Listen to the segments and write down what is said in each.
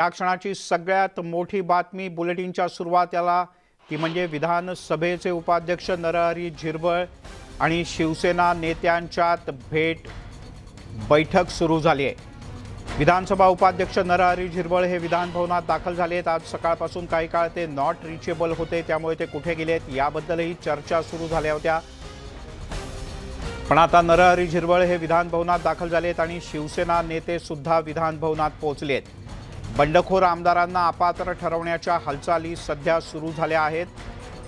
या क्षणाची सगळ्यात मोठी बातमी बुलेटिनच्या सुरुवातीला ती म्हणजे विधानसभेचे उपाध्यक्ष नरहरी झिरवळ आणि शिवसेना नेत्यांच्यात बैठक सुरू झाली आहे। विधानसभा उपाध्यक्ष नरहरी झिरवळ हे विधान भवनात दाखल झाले आहेत। आज सकाळपासून काही काळ ते नॉट रिचेबल होते, त्यामुळे ते कुठे गेलेत याबद्दलही चर्चा सुरू झाल्या होत्या। पण आता नरहरी झिरवळ हे विधान भवनात दाखल झालेत आणि शिवसेना नेते सुद्धा विधान भवनात पोहोचलेत। बंडखोर आमदारांना अपात्र ठरवण्याच्या हालचाली सध्या सुरू झाल्या आहेत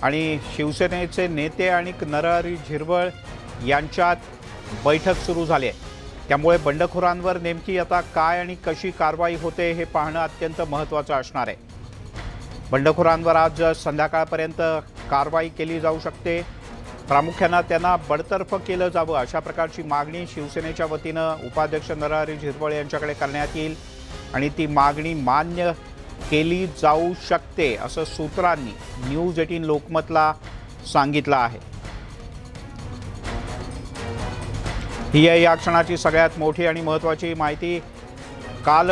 आणि शिवसेनेचे नेते आणि नरहरी झिरवळ यांच्यात बैठक सुरू झाली आहे। त्यामुळे बंडखोरांवर नेमकी आता काय आणि कशी कारवाई होते हे पाहणं अत्यंत महत्त्वाचं असणार आहे। बंडखोरांवर आज संध्याकाळपर्यंत कारवाई केली जाऊ शकते। प्रामुख्याने त्यांना बडतर्फ केलं जावं अशा प्रकारची मागणी शिवसेनेच्या वतीनं उपाध्यक्ष नरहरी झिरवळ यांच्याकडे करण्यात येईल आणि ती मागणी मान्य केली जाऊ शकते असं सूत्रांनी न्यूज 18 लोकमतला सांगितलं आहे। ही आहे या क्षणाची सगळ्यात मोठी आणि महत्त्वाची माहिती। काल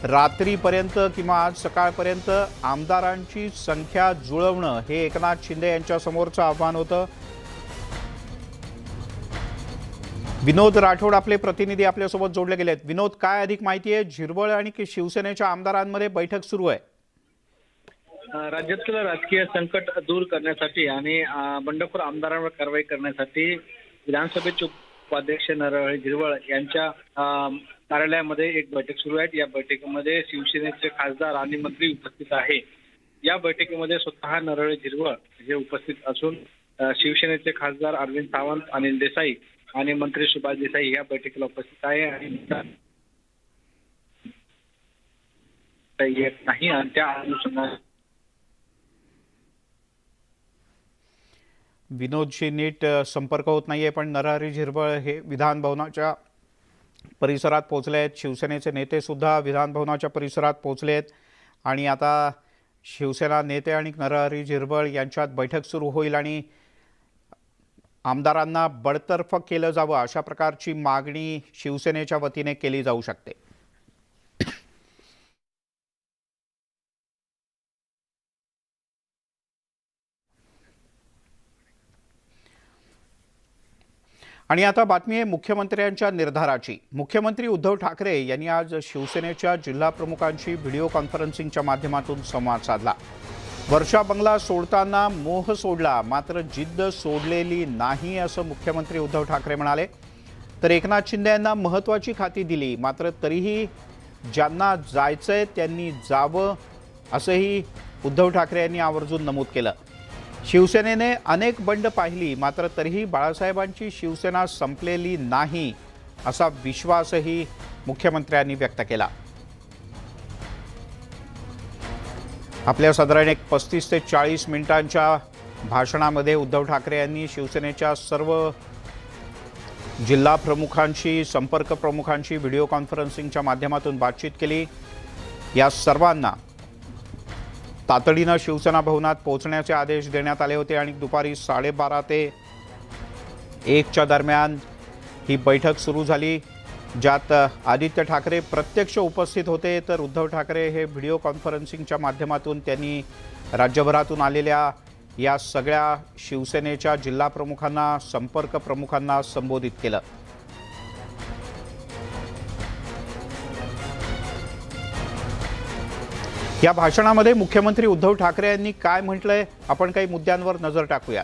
रात्रीपर्यंत किंवा आज सकाळपर्यंत आमदारांची संख्या जुळवणं हे एकनाथ शिंदे यांच्या समोरचं आव्हान होतं। विनोद राठोड आपले प्रतिनिधी आपल्यासोबत जोडले गेलेत। विनोद, काय अधिक माहिती आहे? झिरवळ आणि शिवसेनेच्या आमदारांमध्ये बैठक सुरू आहे। राज्यातील राजकीय संकट दूर करण्यासाठी आणि बंडखोर आमदारांवर कारवाई करण्यासाठी विधानसभेचे उपाध्यक्ष नरहरी झिरवळ यांच्या कार्यालयामध्ये एक बैठक सुरू आहे। या बैठकीमध्ये शिवसेनेचे खासदार आणि मंत्री उपस्थित आहे। या बैठकीमध्ये स्वतः नरहरी झिरवळ हे उपस्थित असून शिवसेनेचे खासदार अरविंद सावंत, अनिल देसाई आणि मंत्री सुभाष देसाई या बैठकीला उपस्थित आहे आणि येत नाही आणि त्या अनुषंगाने विनोदशी नीट संपर्क होत नाहीये, पण नरहरी झिरवळ हे विधान भवनाच्या परिसरात पोहोचले आहेत। शिवसेनेचे नेते सुद्धा विधान भवनाच्या परिसरात पोहोचले आहेत आणि आता शिवसेना नेते आणि नरहरी झिरवळ यांच्यात बैठक सुरू होईल आणि आमदारांना बडतर्फ केलं जावं अशा प्रकारची मागणी शिवसेनेच्या वतीने केली जाऊ शकते। आणि आता बातमी आहे मुख्यमंत्र्यांच्या निर्धाराची। मुख्यमंत्री उद्धव ठाकरे यांनी आज शिवसेनेच्या जिल्हा प्रमुखांशी व्हिडिओ कॉन्फरन्सिंगच्या माध्यमातून संवाद साधला। वर्षा बंगला सोडताना मोह सोडला, मात्र जिद्द सोडलेली नाही असं मुख्यमंत्री उद्धव ठाकरे म्हणाले। तर एकनाथ शिंदे यांना महत्त्वाची खाती दिली, मात्र तरीही ज्यांना जायचंय त्यांनी जावं असंही उद्धव ठाकरे यांनी आवर्जून नमूद केलं। शिवसेनेने अनेक बंड पाहिली, मात्र तरीही बाळासाहेबांची शिवसेना संपलेली नाही असा विश्वासही मुख्यमंत्र्यांनी व्यक्त केला। आपल्या साधारण 35 ते 40 मिनिटांच्या भाषणामध्ये उद्धव ठाकरे यांनी शिवसेनेच्या सर्व जिल्हा प्रमुखांशी, संपर्क प्रमुखांशी व्हिडिओ कॉन्फरन्सिंगच्या माध्यमातून बातचीत केली। या सर्वांना तातडीनं शिवसेना भवनात पोहोचण्याचे आदेश देण्यात आले होते आणि दुपारी 12:30 ते 1च्या दरम्यान ही बैठक सुरू झाली, ज्यात आदित्य ठाकरे प्रत्यक्ष उपस्थित होते। तर उद्धव ठाकरे हे व्हिडिओ कॉन्फरन्सिंगच्या माध्यमातून त्यांनी राज्यभरातून आलेल्या या सगळ्या शिवसेनेच्या जिल्हा प्रमुखांना, संपर्क प्रमुखांना संबोधित केलं। या भाषणामध्ये मुख्यमंत्री उद्धव ठाकरे यांनी काय म्हटलंय, आपण काही मुद्द्यांवर नजर टाकूया।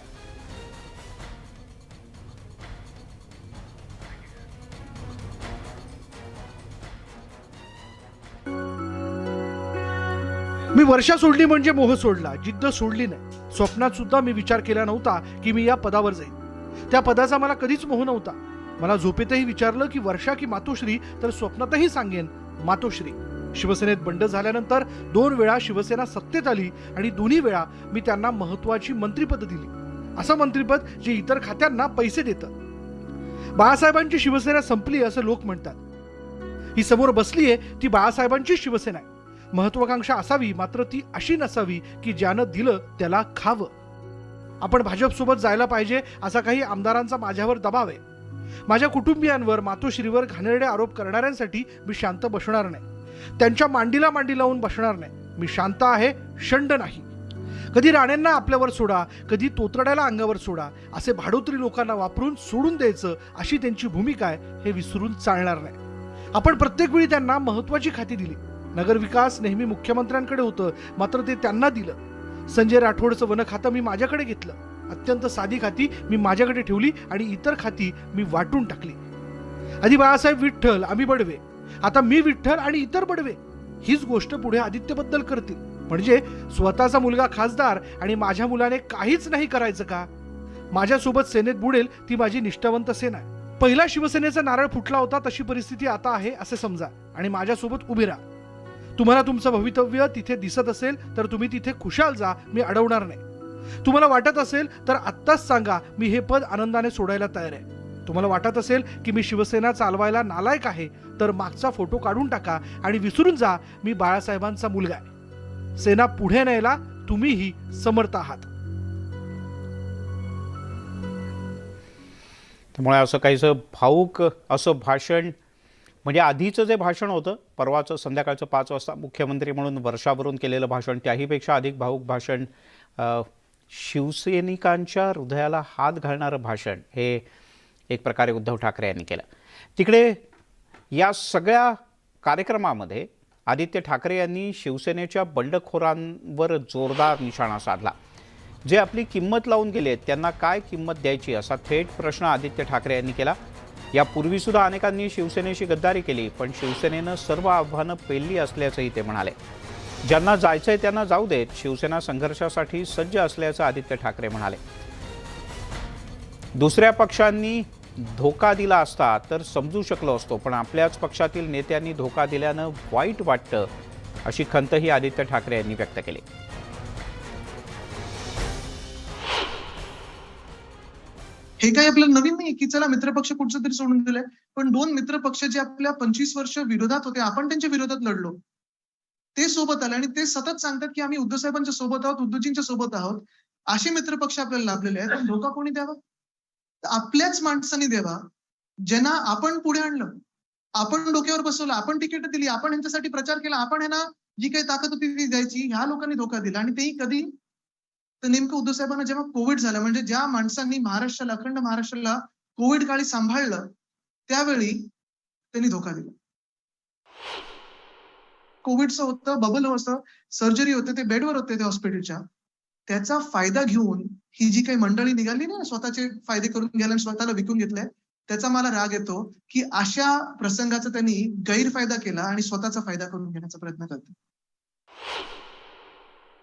मी वर्षा सोडली म्हणजे मोह सोडला, जिद्द सोडली नाही। स्वप्नात सुद्धा मी विचार केला नव्हता की मी या पदावर जाईन। त्या पदाचा मला कधीच मोह नव्हता। मला झोपेतही विचारलं की वर्षा की मातोश्री, तर स्वप्नातही सांगेन मातोश्री। शिवसेनेत बंड झाल्यानंतर 2 वेळा शिवसेना सत्तेत आली आणि दोन्ही वेळा मी त्यांना महत्त्वाची मंत्रिपद दिली, असं मंत्रिपद जे इतर खात्यांना पैसे देतं। बाळासाहेबांची शिवसेना संपली असं लोक म्हणतात। ही समोर बसलीये ती बाळासाहेबांची शिवसेना आहे। महत्वाकांक्षा असावी, मात्र ती अशी नसावी की ज्यानं दिलं त्याला खावं। आपण भाजपसोबत जायला पाहिजे असा काही आमदारांचा माझ्यावर दबाव आहे। माझ्या कुटुंबियांवर, मातोश्रीवर घाणेरडे आरोप करणाऱ्यांसाठी मी शांत बसणार नाही। त्यांच्या मांडीला मांडी लावून बसणार नाही. मी शांत आहे, शंड नाही. कधी राणेंना आपल्यावर सोडा, कधी तोतरड्याला अंगावर सोडा असे भाडोत्री लोकांना वापरून सोडून द्यायचं अशी त्यांची भूमिका आहे, हे विसरून चालणार नाही. आपण प्रत्येक वेळी त्यांना महत्वाची खाती दिली. नगरविकास नेहमी मुख्यमंत्र्यांकडे होतं, मात्र ते त्यांना दिलं. संजय राठोडचं वन खातं मी माझ्याकडे घेतलं. अत्यंत साधी खाती मी माझ्याकडे ठेवली आणि इतर खाती मी वाटून टाकली. आधी बाळासाहेब विठ्ठल, आम्ही बडवे. आता मी विठ्ठल आणि इतर बडवे. हीच गोष्ट पुढे आदित्यबद्दल करतील. म्हणजे स्वतःचा मुलगा खासदार आणि माझ्या मुलाने काहीच नाही करायचं का? माझ्यासोबत सेनेत बुडेल ती माझी निष्ठावंत सेना आहे. पहिला शिवसेनेचा नारळ फुटला होता तशी परिस्थिती आता आहे असे समजा आणि माझ्यासोबत उभे राहा. तुम्हाला तुमचं भवितव्य तिथे दिसत असेल तर तुम्ही तिथे खुशाल जा, मी अडवणार नाही. तुम्हाला वाटत असेल तर आत्ताच सांगा, मी हे पद आनंदाने सोडायला तयार आहे. तुम्हाला वाटत असेल की मी शिवसेना चालवायला नालायक आहे तर मागचा फोटो काढून टाका आणि विसरून जा, मी बाळासाहेबांचा मुलगा आहे. सेना पुढे न्यायला तुम्हीही समर्थ आहात. त्यामुळे असं काहीसं भाऊक असं भाषण, म्हणजे आधीचं जे भाषण होतं परवाचं संध्याकाळचं 5 वाजता मुख्यमंत्री म्हणून वर्षावरून केलेलं भाषण, त्याहीपेक्षा अधिक भाऊक भाषण, शिवसैनिकांच्या हृदयाला हात घालणारं भाषण हे एक प्रकारे उद्धव ठाकरे यांनी केलं. तिकडे या सगळ्या कार्यक्रमामध्ये आदित्य ठाकरे यांनी शिवसेनेच्या बंडखोरांवर जोरदार निशाणा साधला. जे आपली किंमत लावून गेले त्यांना काय किंमत द्यायची असा थेट प्रश्न आदित्य ठाकरे यांनी केला. यापूर्वीसुद्धा अनेकांनी शिवसेनेशी गद्दारी केली, पण शिवसेनेनं सर्व आव्हानं पेलली असल्याचंही ते म्हणाले. ज्यांना जायचंय त्यांना जाऊ देत, शिवसेना संघर्षासाठी सज्ज असल्याचं आदित्य ठाकरे म्हणाले. दुसऱ्या पक्षांनी धोका दिला असता तर समजू शकलो असतो, पण आपल्याच पक्षातील नेत्यांनी धोका दिल्यानं वाईट वाटतं अशी खंतही आदित्य ठाकरे यांनी व्यक्त केली. हे काही आपल्याला नवीन नाही की चला मित्रपक्ष कुठचं तरी सोडून दिलंय, पण 2 मित्रपक्ष जे आपल्या 25 वर्ष विरोधात होते, आपण त्यांच्या विरोधात लढलो, ते सोबत आले आणि ते सतत सांगतात की आम्ही उद्धव साहेबांच्या सोबत आहोत, उद्धवजींच्या सोबत आहोत. असे मित्रपक्ष आपल्याला लाभलेले आहेत. धोका कोणी द्यावा? आपल्याच माणसांनी द्यावा, ज्यांना आपण पुढे आणलं, आपण डोक्यावर बसवलं, आपण तिकीट दिली, आपण यांच्यासाठी प्रचार केला, आपण ह्यांना जी काही ताकद होती ती द्यायची. ह्या लोकांनी धोका दिला आणि तेही कधी? तर नेमकं उद्धव साहेबांना जेव्हा कोविड झालं, म्हणजे ज्या माणसांनी महाराष्ट्राला, अखंड महाराष्ट्राला कोविड काळी सांभाळलं, त्यावेळी त्यांनी धोका दिला. कोविडचं होतं, बबल होतं, सर्जरी होते, ते बेडवर होते ते हॉस्पिटलच्या. त्याचा फायदा घेऊन ही जी काही मंडळी निघाली ना, स्वतःचे फायदे करून घ्यायला आणि स्वतःला विकून घेतलंय, त्याचा मला राग येतो की अशा प्रसंगाचा त्यांनी गैरफायदा केला आणि स्वतःचा फायदा करून घेण्याचा प्रयत्न करतात.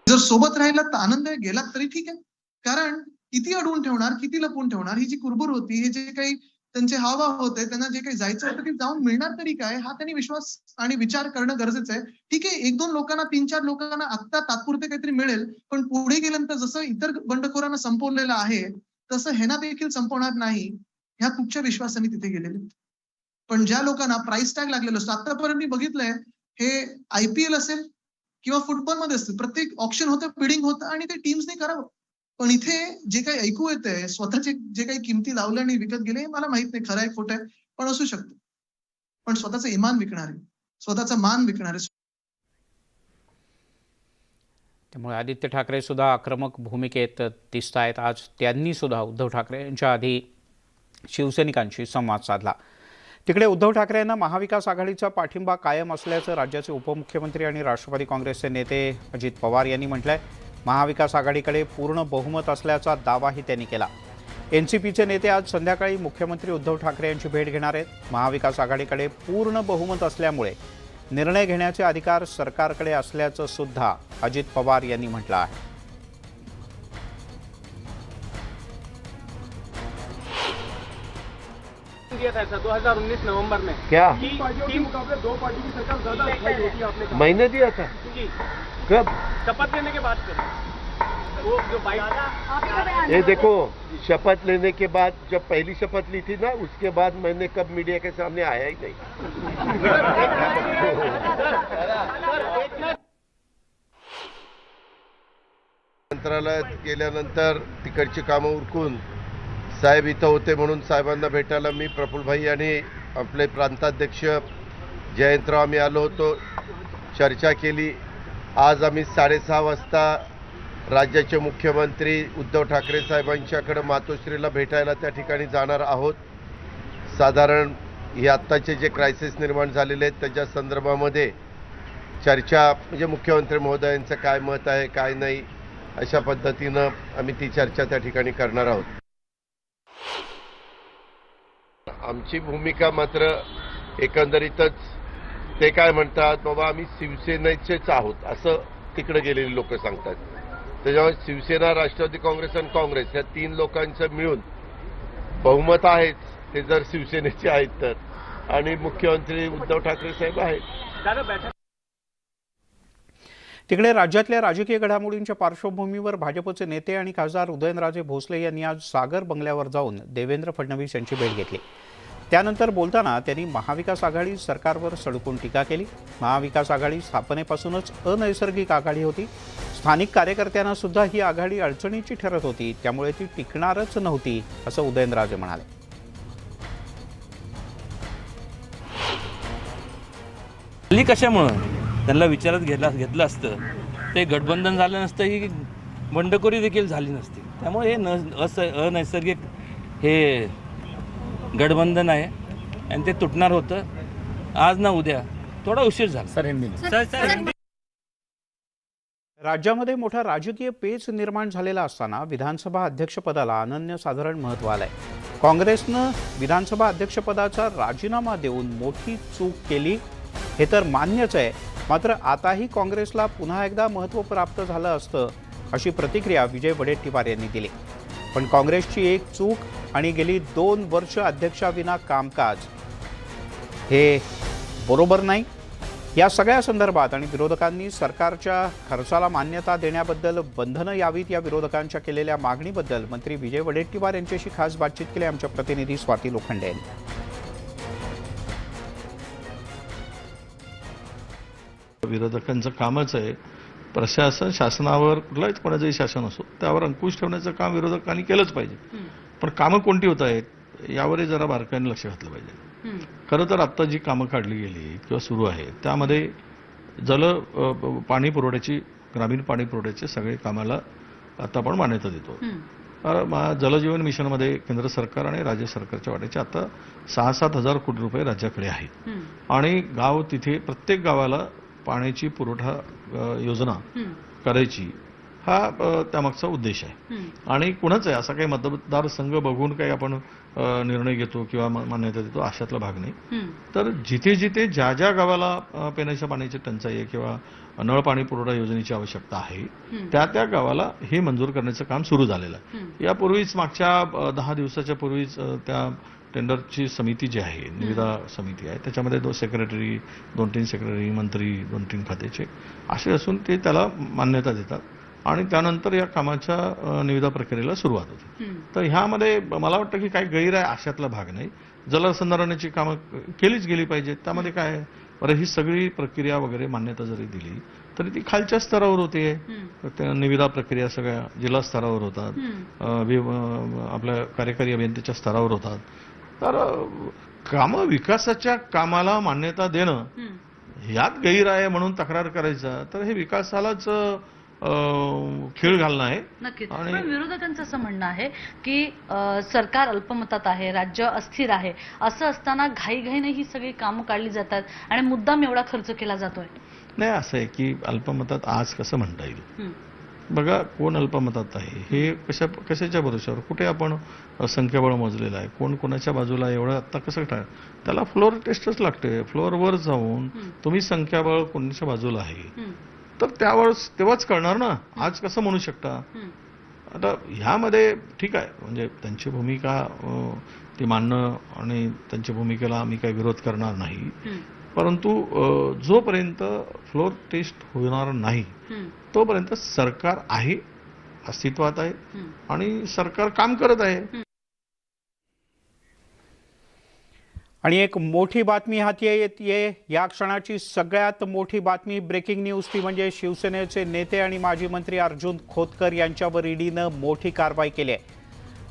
जर सोबत राहिला तर आनंद आहे, गेलात तरी ठीक आहे. कारण किती अडवून ठेवणार, किती लपवून ठेवणार? ही जी कुरबुर होती, हे जे काही त्यांचे हावभाव होते, त्यांना जे काही जायचं होतं ते जाऊन मिळणार तरी काय, हा त्यांनी विश्वास आणि विचार करणं गरजेचं आहे. ठीक आहे, 1-2 लोकांना, 3-4 लोकांना आता तात्पुरते काहीतरी मिळेल, पण पुढे गेल्यानंतर जसं इतर बंडखोरांना संपवलेलं आहे तसं ह्यांना देखील संपवणार नाही, ह्या तुमच्या विश्वासाने तिथे गेलेले. पण ज्या लोकांना प्राइस टॅग लागलेलं असतं, आतापर्यंत मी बघितलंय, हे IPL असेल किंवा फुटबॉलमध्ये असतील, प्रत्येक ऑप्शन होतं, बिडिंग होतं आणि ते टीम्सने करावं. पण इथे जे काही ऐकू येतंय, स्वतःचे जे काही किमती लावल्या आणि विकत गेले, मला माहित नाही खरं आहे खोटं आहे, पण असू शकतं. पण स्वतःचं इमान विकणार आहे, स्वतःचा मान विकणार आहे. त्यामुळे आदित्य ठाकरे सुद्धा आक्रमक भूमिकेत दिसत आहेत. आज त्यांनी सुद्धा उद्धव ठाकरे यांच्या आधी शिवसैनिकांशी संवाद साधला. तिकडे उद्धव ठाकरे यांना महाविकास आघाडीचा पाठिंबा कायम असल्याचं राज्याचे उपमुख्यमंत्री आणि राष्ट्रवादी काँग्रेसचे नेते अजित पवार यांनी म्हटलंय. महाविकास आघाडीकडे पूर्ण बहुमत असल्याचा दावाही त्यांनी केला. NCPचे नेते आज संध्याकाळी मुख्यमंत्री उद्धव ठाकरे यांची भेट घेणार आहेत. महाविकास आघाडीकडे पूर्ण बहुमत असल्यामुळे निर्णय घेण्याचे अधिकार सरकारकडे असल्याचं सुद्धा अजित पवार यांनी म्हटलं आहे. दिया था ऐसा 2019 नवंबर में क्या तीन पार्टियों के मुकाबले 2 पार्टी की सरकार ज्यादा स्थायी होती है, आपने कहा। मैंने दिया था जी, कब? शपथ लेने के बाद करें वो जो बाइक, ये देखो, शपथ लेने के बाद, जब पहली शपथ ली थी ना, उसके बाद मैंने कब मीडिया के सामने आया ही नहीं. मंत्रालयात गेल्यानंतर तिकडची कामं उरकून साहेब इथं होते म्हणून साहेबांना भेटायला मी, प्रफुल्लभाई आणि आपले प्रांताध्यक्ष जयंतराव आम्ही आलो होतो, चर्चा केली. आज आम्ही 6:30 वाजता राज्याचे मुख्यमंत्री उद्धव ठाकरे साहेबांच्याकडे मातोश्रीला भेटायला त्या ठिकाणी जाणार आहोत. साधारण हे आत्ताचे जे क्रायसिस निर्माण झालेले आहेत त्याच्या संदर्भामध्ये चर्चा, म्हणजे मुख्यमंत्री महोदयांचं काय मत आहे काय नाही अशा पद्धतीनं आम्ही ती चर्चा त्या ठिकाणी करणार आहोत. आमची भूमिका मात्र एकंदरीतच ते काय म्हणतात, बाबा आम्ही शिवसेनेचेच आहोत असं तिकडे गेलेली लोक सांगतात. त्याच्यामुळे शिवसेना, राष्ट्रवादी काँग्रेस आणि काँग्रेस या 3 लोकांचं मिळून बहुमत आहेच, ते जर शिवसेनेचे आहेत तर, आणि मुख्यमंत्री उद्धव ठाकरे साहेब आहेत. तिकडे राज्यातल्या राजकीय घडामोडींच्या पार्श्वभूमीवर भाजपचे नेते आणि खासदार उदयनराजे भोसले यांनी आज सागर बंगल्यावर जाऊन देवेंद्र फडणवीस यांची भेट घेतली. त्यानंतर बोलताना त्यांनी महाविकास आघाडी सरकारवर सडकून टीका केली. महाविकास आघाडी स्थापनेपासूनच अनैसर्गिक आघाडी होती. स्थानिक कार्यकर्त्यांना सुद्धा ही आघाडी अडचणीची ठरत होती, त्यामुळे ती टिकणारच नव्हती असं उदयनराजे म्हणाले. हल्ली कशामुळं त्यांना विचारात घेतलं असतं ते गठबंधन झालं नसतं, ही बंडखोरी देखील झाली नसती. त्यामुळे हे अनैसर्गिक हे गठबंधन आहे आणि ते तुटणार होतं. आज ना उद्या, थोडा उशीर झाला. राज्यामध्ये मोठा राजकीय पेच निर्माण झालेला असताना विधानसभा अध्यक्षपदाला अनन्यसाधारण महत्त्व आलंय. काँग्रेसनं विधानसभा अध्यक्षपदाचा राजीनामा देऊन मोठी चूक केली हे तर मान्यच आहे, मात्र आताही काँग्रेसला पुन्हा एकदा महत्त्व प्राप्त झालं असतं अशी प्रतिक्रिया विजय वडेट्टीवार यांनी दिली. पण काँग्रेसची एक चूक आणि गेली 2 वर्ष अध्यक्षाविना कामकाज हे बरोबर नाही. या सगळ्या संदर्भात आणि विरोधकांनी सरकारच्या खर्चाला मान्यता देण्याबद्दल बंधनं यावीत या विरोधकांच्या केलेल्या मागणीबद्दल मंत्री विजय वडेट्टीवार यांच्याशी खास बातचीत केली आमच्या प्रतिनिधी स्वाती लोखंडे यांनी. विरोधकांचं कामच आहे प्रशासन, शासनावर कुठलाच कोणाचंही शासन असो त्यावर अंकुश ठेवण्याचं काम विरोधकांनी केलंच पाहिजे. पण कामं कोणती होत आहेत यावरही जरा बारकाईने लक्ष घातलं पाहिजे. खरं तर आत्ता जी कामं काढली गेली किंवा सुरू आहेत त्यामध्ये पाणी पुरवठ्याची, ग्रामीण पाणी पुरवठ्याचे सगळे कामाला आता आपण मान्यता देतो. जलजीवन मिशनमध्ये केंद्र सरकार आणि राज्य सरकारच्या वाट्याचे आता 6-7 हजार कोटी रुपये राज्याकडे आहेत आणि गाव तिथे प्रत्येक गावाला पाण्याची पुरवठा योजना करायची हा त्यामागचा उद्देश आहे. आणि कुणाच आहे असा काही मतदारसंघ बघून काही आपण निर्णय घेतो किंवा मान्यता देतो अशातला भाग नाही. तर जिथे जिथे ज्या ज्या गावाला पिण्याच्या पाण्याची टंचाई आहे किंवा नळ पाणी पुरवठा योजनेची आवश्यकता आहे त्या त्या गावाला हे मंजूर करण्याचं काम सुरू झालेलं आहे. यापूर्वीच मागच्या 10 दिवसाच्या पूर्वीच त्या टेंडरची समिती जी आहे, निविदा समिती आहे, त्याच्यामध्ये 2 सेक्रेटरी, 2-3 सेक्रेटरी, मंत्री, 2-3 खात्याचे असे असून ते त्याला मान्यता देतात आणि त्यानंतर या कामाच्या निविदा प्रक्रियेला सुरुवात होते. तर ह्यामध्ये मला वाटतं की काही गैर आहे अशातला भाग नाही. जलसंधारणाची कामं केलीच गेली पाहिजेत. त्यामध्ये काय आहे, बरं ही सगळी प्रक्रिया वगैरे मान्यता जरी दिली तरी ती खालच्या स्तरावर होते. त्या निविदा प्रक्रिया सगळ्या जिल्हा स्तरावर होतात, आपल्या कार्यकारी अभियंत्याच्या स्तरावर होतात. तर कामं, विकासाच्या कामाला मान्यता देणं यात गैर आहे म्हणून तक्रार करायचा तर हे विकासालाच खेळ घालणं आहे. नक्कीच. पण विरोधकांचं असं म्हणणं आहे की सरकार अल्पमतात आहे, राज्य अस्थिर आहे, असं असताना घाईघाईने ही सगळी कामं काढली जातात आणि मुद्दाम एवढा खर्च केला जातोय. नाही, असं आहे की अल्पमतात आज कसं म्हणता येईल. बघा कोण अल्पमतात आहे हे कशाच्या भरोशावर, कुठे आपण संख्याबळ मोजलेलं आहे, कोण कोणाच्या बाजूला एवढं आता कसं त्याला फ्लोअर टेस्टच लागते. फ्लोअरवर जाऊन तुम्ही संख्याबळ कोणाच्या बाजूला आहे तर तेव्हाच कळणार ना. आज कसं म्हणू शकता. आता ह्यामध्ये ठीक आहे, म्हणजे त्यांची भूमिका ती मानणं आणि त्यांच्या भूमिकेला आम्ही काही विरोध करणार नाही. परंतु जोपर्यंत फ्लोअर टेस्ट होणार नाही तोपर्यंत सरकार आहे, अस्तित्वात आहे आणि सरकार काम करत आहे. आणि एक मोठी बातमी हाती येते. या क्षणाची सगळ्यात मोठी बातमी, ब्रेकिंग न्यूज, ती म्हणजे शिवसेनेचे नेते आणि माजी मंत्री अर्जुन खोतकर यांच्यावर ईडीनं मोठी कारवाई केली आहे.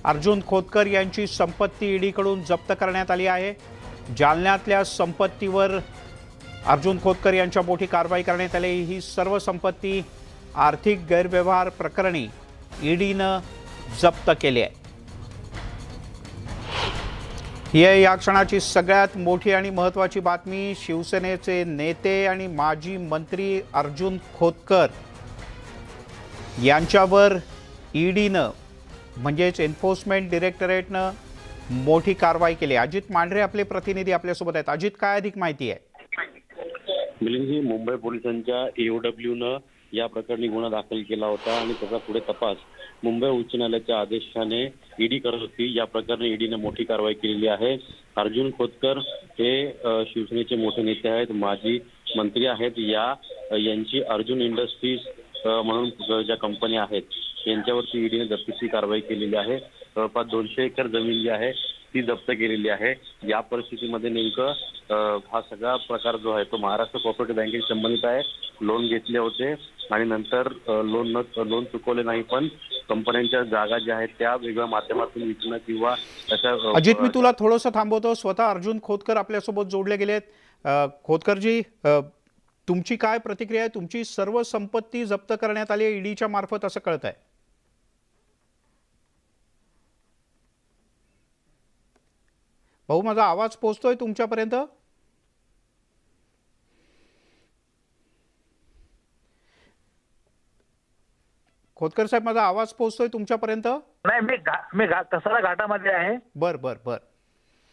अर्जुन खोतकर यांची संपत्ती ईडीकडून जप्त करण्यात आली आहे. जालन्यातल्या संपत्तीवर अर्जुन खोतकर यांच्या मोठी कारवाई करण्यात आली। ही सर्व संपत्ती आर्थिक गैरव्यवहार प्रकरणी ईडीनं जप्त केली आहे। ही आहे या क्षणाची सगळ्यात मोठी आणि महत्त्वाची बातमी। शिवसेनेचे नेते आणि माजी मंत्री अर्जुन खोतकर यांच्यावर ईडीनं म्हणजेच एन्फोर्समेंट डायरेक्टरेटनं मोठी कारवाई केली। अजित मांढरे आपले प्रतिनिधी आपल्यासोबत आहेत। अजित, काय अधिक माहिती आहे? मिलिंदजी, मुंबई पोलिसांच्या EOWनं या प्रकरणी गुन्हा दाखल केला होता आणि त्याचा पुढे तपास मुंबई उच्च न्यायालयाच्या आदेशाने ईडी करत होती। या प्रकरणी ईडीने मोठी कारवाई केलेली आहे। अर्जुन खोतकर हे शिवसेनेचे मोठे नेते आहेत, माजी मंत्री आहेत। यांची अर्जुन इंडस्ट्रीज म्हणून ज्या कंपन्या आहेत यांच्यावरती ईडीने जप्तीची कारवाई केलेली आहे। जवळपास 200 एकर जमीन जी आहे ती जप्त केलेली आहे। या परिस्थितीमध्ये नेमकं हा सगळा प्रकार जो आहे तो महाराष्ट्र कोऑपरेटिव्ह बँकेशी संबंधित आहे। लोन घेतले होते आणि नंतर लोन चुकवले नाही, पण कंपन्यांच्या जागा ज्या आहेत त्या वेगळ्या माध्यमातून विकणं किंवा अशा। अजित, मी तुला थोडंसं थांबवतो। स्वतः अर्जुन खोतकर आपल्यासोबत जोडले गेलेत। खोतकरजी, तुमची काय प्रतिक्रिया आहे? तुमची सर्व संपत्ती जप्त करण्यात आली आहे ईडीच्या मार्फत असं कळत आहे। भाऊ, माझा आवाज पोहोचतोय तुमच्यापर्यंत? खोतकर साहेब, माझा आवाज पोहोचतोय तुमच्यापर्यंत? नाही, मी कसारा घाटामध्ये आहे। बर बर बर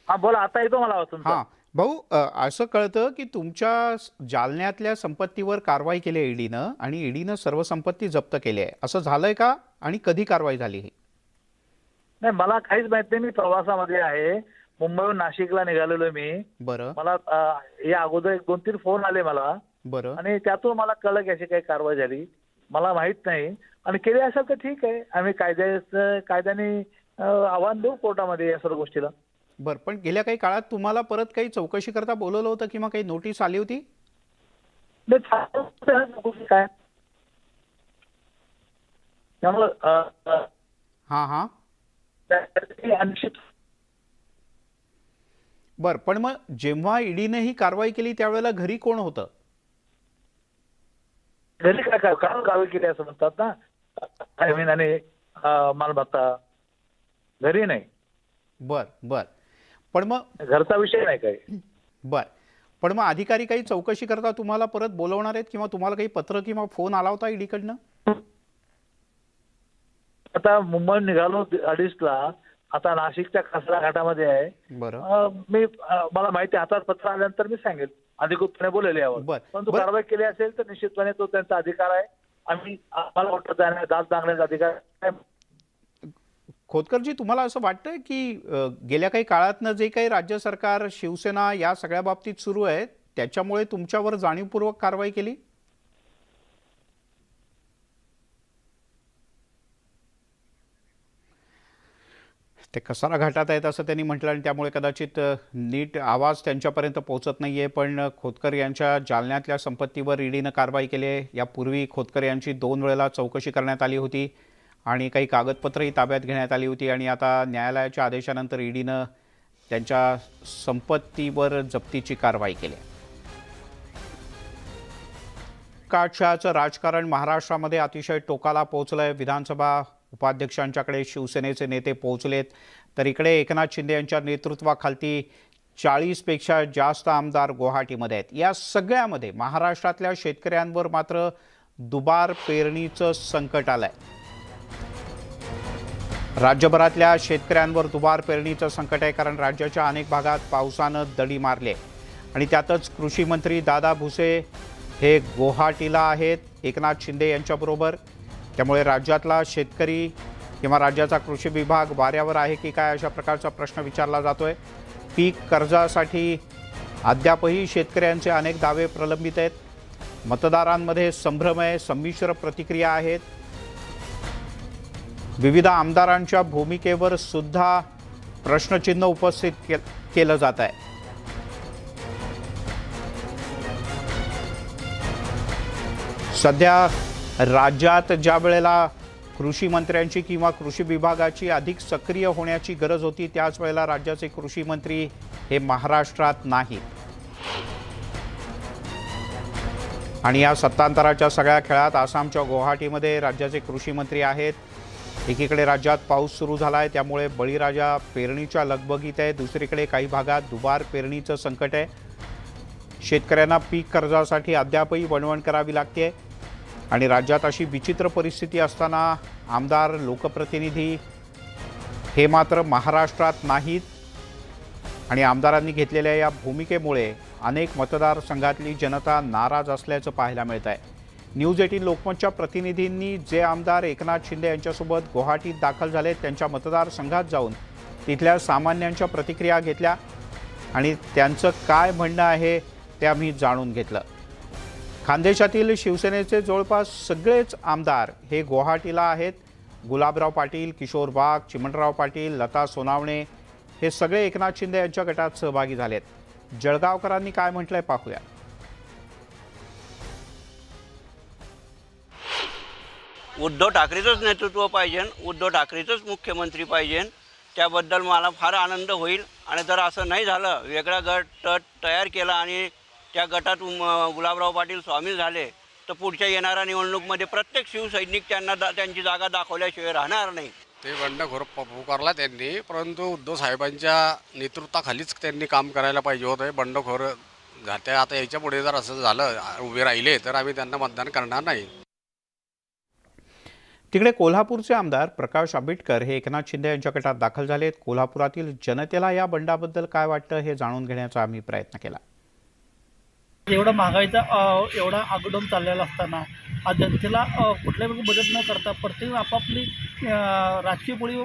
हा, बोला, आता येतो मला आवाज तुमचा। हां भाऊ, असं कळतं की तुमच्या जालन्यातल्या संपत्तीवर कारवाई केली आहे ईडीनं आणि ईडीनं सर्व संपत्ती जप्त केली आहे, असं झालंय का? आणि कधी कारवाई झाली ही? नाही, मला काहीच माहित नाही। मी प्रवासामध्ये आहे, मुंबईहून नाशिकला निघालेलो मी। बरं मला या अगोदर 1-2-3 फोन आले मला बरं आणि त्यातून मला कळलं की अशी काही कारवाई झाली, मला माहित नाही। आणि केली असेल तर ठीक आहे, आम्ही कायद्याने आव्हान देऊ कोर्टामध्ये या सर्व गोष्टीला। बरं, पण गेल्या काही काळात तुम्हाला परत काही चौकशी करता बोलवलं होतं किंवा काही नोटीस आली होती? काय त्यामुळं हां हां अनिश्चित। बरं, पण मग जेव्हा ईडीने ही कारवाई केली त्यावेळेला घरी कोण होतं? घरी काय कारवाई केली असं म्हणतात ना, जमीन आणि मालमत्ता घरी नाही। बर बर पण मग घरचा विषय नाही काही। बर, पण मग अधिकारी काही चौकशी करता तुम्हाला परत बोलवणार आहेत किंवा तुम्हाला काही पत्र किंवा फोन आला होता ईडीकडनं? आता मुंबई निघालो 2:30ला, आता नाशिकच्या कसारा घाटामध्ये आहे। बरं, मला माहिती हातात पत्र आल्यानंतर मी सांगेल, अधिकृतपणे बोलेल यावर। परंतु कारवाई केली असेल तर निश्चितपणे तो त्यांचा अधिकार आहे। आम्हाला वाटतं दाद मागण्याचा अधिकार आहे। खोतकरजी, तुम्हाला असं वाटतंय की गेल्या काही काळातनं जे काही राज्य सरकार, शिवसेना या सगळ्या बाबतीत सुरू आहे त्याच्यामुळे तुमच्यावर जाणीवपूर्वक कारवाई केली? ते कसारा घाटात आहेत असं त्यांनी म्हटलं आणि त्यामुळे कदाचित नीट आवाज त्यांच्यापर्यंत पोहोचत नाहीये। पण खोतकर यांच्या जालन्यातल्या संपत्तीवर ईडीनं कारवाई केली आहे। यापूर्वी खोतकर यांची 2 वेळेला चौकशी करण्यात आली होती आणि काही कागदपत्रही ताब्यात घेण्यात आली होती आणि आता न्यायालयाच्या आदेशानंतर ईडीनं त्यांच्या संपत्तीवर जप्तीची कारवाई केली आहे। काटछायाचं राजकारण महाराष्ट्रामध्ये अतिशय टोकाला पोहोचलंय। विधानसभा उपाध्यक्षांच्याकडे शिवसेनेचे नेते पोहोचलेत, तर इकडे एकनाथ शिंदे यांच्या नेतृत्वाखाली 40 पेक्षा जास्त आमदार गुवाहाटीमध्ये आहेत। या सगळ्यामध्ये महाराष्ट्रातल्या शेतकऱ्यांवर मात्र दुबार पेरणीचं संकट आलंय। राज्यभरातल्या शेतकऱ्यांवर दुबार पेरणीचं संकट आहे, कारण राज्याच्या अनेक भागात पावसानं दडी मारली आणि त्यातच कृषी मंत्री दादा भुसे हे गुवाहाटीला आहेत एकनाथ शिंदे यांच्याबरोबर। त्यामुळे राज्यातला शेतकरी किंवा राज्याचा कृषी विभाग वाऱ्यावर आहे की काय अशा प्रकारचा प्रश्न विचारला जातोय। पीक कर्जासाठी अद्यापही शेतकऱ्यांचे अनेक दावे प्रलंबित आहेत। मतदारांमध्ये संभ्रम आहे, संमिश्र प्रतिक्रिया आहेत। विविध आमदारांच्या भूमिकेवर सुद्धा प्रश्नचिन्ह उपस्थित केलं जात आहे। सध्या राज्यात ज्या वेळेला कृषी मंत्र्यांची किंवा कृषी विभागाची अधिक सक्रिय होण्याची गरज होती, त्याच वेळेला राज्याचे कृषी मंत्री हे महाराष्ट्रात नाहीत। आणि या सत्तांतराच्या सगळ्या खेळात आसामच्या गुवाहाटीमध्ये राज्याचे कृषी मंत्री आहेत. एकीकडे राज्यात पाऊस सुरू झाला आहे, त्यामुळे बळीराजा पेरणीच्या लगबगीत आहे. दुसरीकडे काही भागात दुबार पेरणीचं संकट आहे. शेतकऱ्यांना पीक कर्जासाठी अद्यापही वणवण करावी लागते आणि राज्यात अशी विचित्र परिस्थिती असताना आमदार लोकप्रतिनिधी हे मात्र महाराष्ट्रात नाहीत आणि आमदारांनी घेतलेल्या या भूमिकेमुळे अनेक मतदारसंघातली जनता नाराज असल्याचं पाहायला मिळत आहे. न्यूज 18 लोकमतच्या प्रतिनिधींनी जे आमदार एकनाथ शिंदे यांच्यासोबत गुवाहाटीत दाखल झाले त्यांच्या मतदारसंघात जाऊन तिथल्या सामान्यांच्या प्रतिक्रिया घेतल्या आणि त्यांचं काय म्हणणं आहे ते आम्ही जाणून घेतलं. खानदेशातील शिवसेनेचे जवळपास सगळेच आमदार हे गुवाहाटीला आहेत. गुलाबराव पाटील, किशोर वाघ, चिमणराव पाटील, लता सोनावणे हे सगळे एकनाथ शिंदे यांच्या गटात सहभागी झालेत. जळगावकरांनी काय म्हटलंय पाहूया. उद्धव ठाकरेचंच नेतृत्व पाहिजे, उद्धव ठाकरेचंच मुख्यमंत्री पाहिजे. त्याबद्दल मला फार आनंद होईल. आणि जर असं नाही झालं, वेगळा गट तयार केला आणि त्या गटात गुलाबराव पाटील सामील झाले तर पुढच्या येणाऱ्या निवडणुकीमध्ये प्रत्येक शिवसैनिक त्यांना त्यांची जागा दाखवल्याशिवाय राहणार नाही. ते बंडखोर पुकारला त्यांनी, परंतु उद्धव साहेबांच्या नेतृत्वाखालीच त्यांनी काम करायला पाहिजे होतं. बंडखोर घात्या आता याच्या पुढे जर असं झालं, उभे राहिले तर आम्ही त्यांना मतदान करणार नाही. तिकडे कोल्हापूरचे आमदार प्रकाश आंबेडकर हे एकनाथ शिंदे यांच्या गटात दाखल झालेत. कोल्हापुरातील जनतेला या बंडाबद्दल काय वाटतं हे जाणून घेण्याचा आम्ही प्रयत्न केला. एवढा महागाईचा एवढा आगडोम चाललेला असताना जनतेला कुठल्याही मदत न करता प्रत्येक आपापली राजकीय पोळी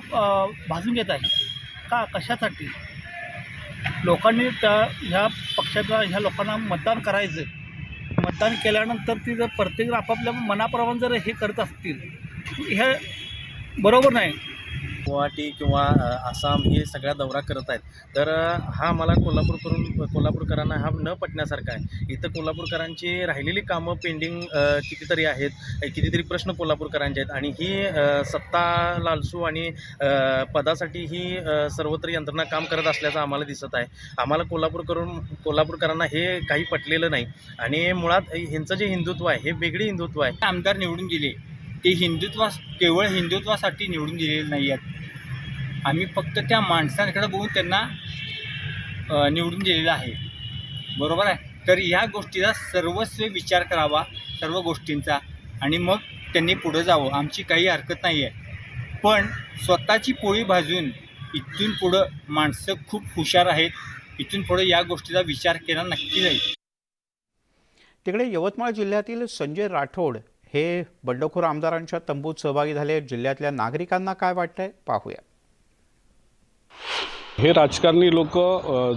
भाजून घेत आहे का? कशासाठी? लोकांनी ह्या पक्षाच्या ह्या लोकांना मतदान करायचं. मतदान केल्यानंतर ती जर प्रत्येक आपापल्या मनाप्रमाणे जर हे करत असतील, हे बरोबर नाही. गुवाहाटी किंवा आसाम हे सगळा दौरा करत आहेत, तर हा मला कोल्हापूरकरांना हा न पटण्यासारखा आहे. इथं कोल्हापूरकरांची राहिलेली कामं पेंडिंग कितीतरी आहेत, कितीतरी प्रश्न कोल्हापूरकरांचे आहेत आणि ही सत्ता लालसू आणि पदासाठी ही सर्वत्र यंत्रणा काम करत असल्याचं आम्हाला दिसत आहे. आम्हाला कोल्हापूरकरांना हे काही पटलेलं नाही आणि मुळात ह्यांचं जे हिंदुत्व आहे हे वेगळे हिंदुत्व आहे. आमदार निवडून दिले ते केवळ हिंदुत्वासाठी निवडून दिलेले नाही आहेत. आम्ही फक्त त्या माणसांकडे बघून त्यांना निवडून दिलेलं आहे. बरोबर आहे. तर ह्या गोष्टीचा सर्वस्व विचार करावा, सर्व गोष्टींचा, आणि मग त्यांनी पुढं जावं. आमची काही हरकत नाही आहे, पण स्वतःची पोळी भाजून इथून पुढं माणसं खूप हुशार आहेत. इथून पुढं या गोष्टीचा विचार केला नक्की जाईल. तिकडे यवतमाळ जिल्ह्यातील संजय राठोड हे बंडखोर आमदारांच्या तंबूत सहभागी झाले. जिल्ह्यातल्या नागरिकांना काय वाटतंय पाहूया. हे राजकारणी लोक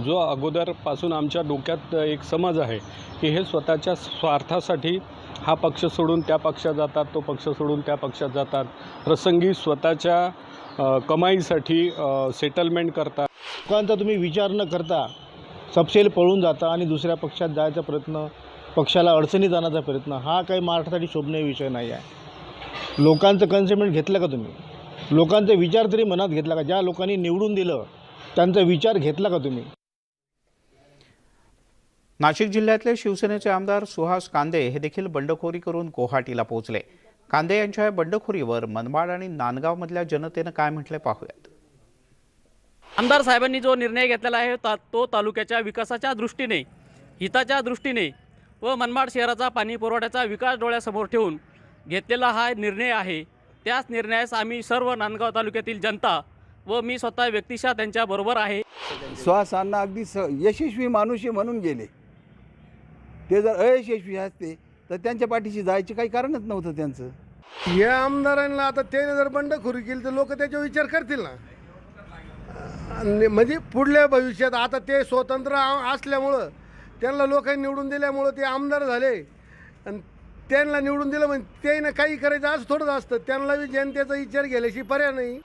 जो अगोदरपासून आमच्या डोक्यात एक समज आहे की हे स्वतःच्या स्वार्थासाठी हा पक्ष सोडून त्या पक्षात जातात, तो पक्ष सोडून त्या पक्षात जातात, प्रसंगी स्वतःच्या कमाईसाठी सेटलमेंट करतात. लोकांचा तुम्ही विचार न करता सपशेल पळून जाता आणि दुसऱ्या पक्षात जायचा प्रयत्न, पक्षाला अडचणीत आणण्याचा प्रयत्न, हा काही महाराष्ट्रासाठी शोभनीय विषय नाही आहे. लोकांचं कन्सेंटमेंट घेतलं का तुम्ही? लोकांचा विचार तरी मनात घेतला का? ज्या लोकांनी निवडून दिलं त्यांचा विचार घेतला का तुम्ही? नाशिक जिल्ह्यातले शिवसेनेचे आमदार सुहास कांदे हे देखील बंडखोरी करून गुवाहाटीला पोहोचले. कांदे यांच्या या बंडखोरीवर मनमाड आणि नांदगावमधल्या जनतेनं काय म्हटलंय पाहूयात. आमदार साहेबांनी जो निर्णय घेतलेला आहे तो तालुक्याच्या विकासाच्या दृष्टीने, हिताच्या दृष्टीने व मनमाड शहराचा पाणी पुरवठ्याचा विकास डोळ्यासमोर ठेवून घेतलेला हा निर्णय आहे. त्याच निर्णयास आम्ही सर्व नांदगाव तालुक्यातील जनता व मी स्वतः व्यक्तिशः त्यांच्याबरोबर आहे. सुहासांना अगदी यशस्वी माणूस म्हणून गेले. ते जर अयशस्वी असते तर त्यांच्या पाठीशी जायचे काही कारणच नव्हतं त्यांचं. या आमदारांना आता त्याने जर बंडखोरी केली तर लोक त्याच्यावर विचार करतील ना. म्हणजे पुढल्या भविष्यात आता ते स्वतंत्र असल्यामुळं त्यांना लोकांनी निवडून दिल्यामुळं ते आमदार झाले आणि त्यांना निवडून दिलं म्हणजे त्याने काही करायचं असं थोडंच असतं. त्यांना जनतेचा विचार घ्यायची पर्याय नाही.